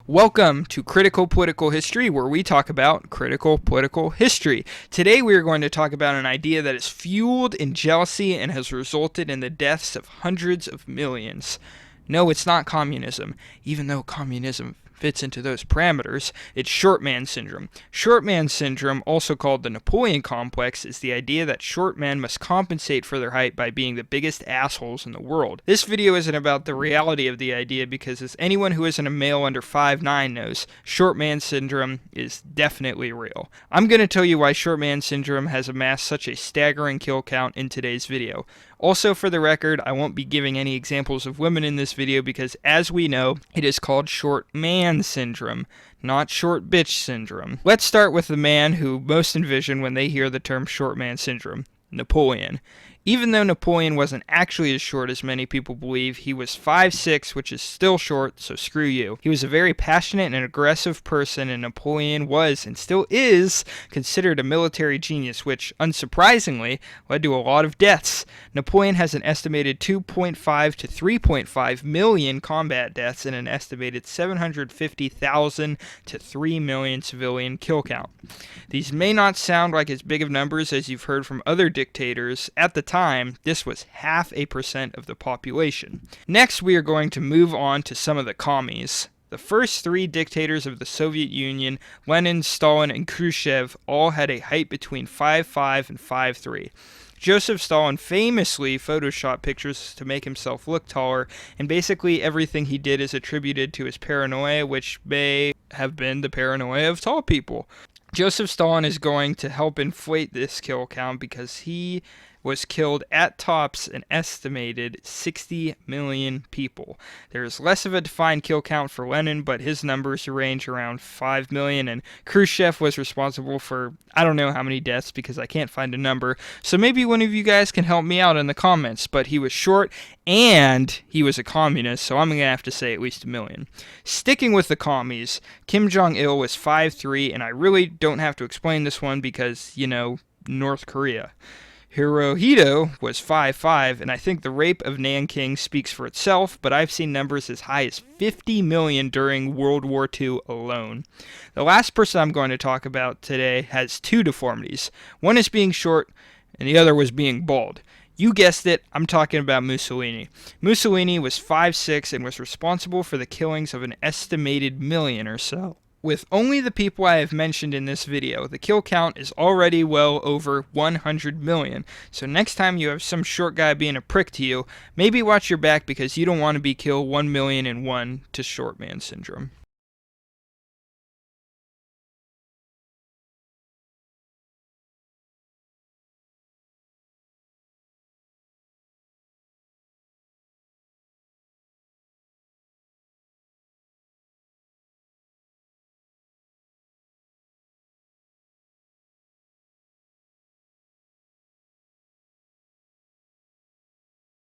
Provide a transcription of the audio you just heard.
Welcome to Critical Political History, where we talk about critical political history. Today we are going to talk about an idea that is fueled in jealousy and has resulted in the deaths of hundreds of millions. No, it's not communism, even though communism fits into those parameters. It's ShortMan Syndrome. ShortMan Syndrome, also called the Napoleon Complex, is the idea that short men must compensate for their height by being the biggest assholes in the world. This video isn't about the reality of the idea because, as anyone who isn't a male under 5'9" knows, ShortMan Syndrome is definitely real. I'm going to tell you why ShortMan Syndrome has amassed such a staggering kill count in today's video. Also, for the record, I won't be giving any examples of women in this video because, as we know, it is called short man syndrome, not short bitch syndrome. Let's start with the man who most envision when they hear the term short man syndrome, Napoleon. Even though Napoleon wasn't actually as short as many people believe, he was 5'6", which is still short, so screw you. He was a very passionate and aggressive person, and Napoleon was, and still is, considered a military genius, which, unsurprisingly, led to a lot of deaths. Napoleon has an estimated 2.5 to 3.5 million combat deaths and an estimated 750,000 to 3 million civilian kill count. These may not sound like as big of numbers as you've heard from other dictators. At the time, this was 0.5% of the population. Next, we are going to move on to some of the commies. The first three dictators of the Soviet Union, Lenin, Stalin, and Khrushchev, all had a height between 5'5" and 5'3". Joseph Stalin famously photoshopped pictures to make himself look taller, and basically everything he did is attributed to his paranoia, which may have been the paranoia of tall people. Joseph Stalin is going to help inflate this kill count because he was killed at tops an estimated 60 million people. There is less of a defined kill count for Lenin, but his numbers range around 5 million, and Khrushchev was responsible for I don't know how many deaths because I can't find a number, so maybe one of you guys can help me out in the comments, but he was short and he was a communist, so I'm going to have to say at least 1 million. Sticking with the commies, Kim Jong-il was 5'3", and I really don't have to explain this one because, you know, North Korea. Hirohito was 5'5", and I think the rape of Nanking speaks for itself, but I've seen numbers as high as 50 million during World War II alone. The last person I'm going to talk about today has two deformities. One is being short, and the other was being bald. You guessed it, I'm talking about Mussolini. Mussolini was 5'6" and was responsible for the killings of an estimated million or so. With only the people I have mentioned in this video, the kill count is already well over 100 million. So next time you have some short guy being a prick to you, maybe watch your back because you don't want to be killed 1,000,001 to short man syndrome.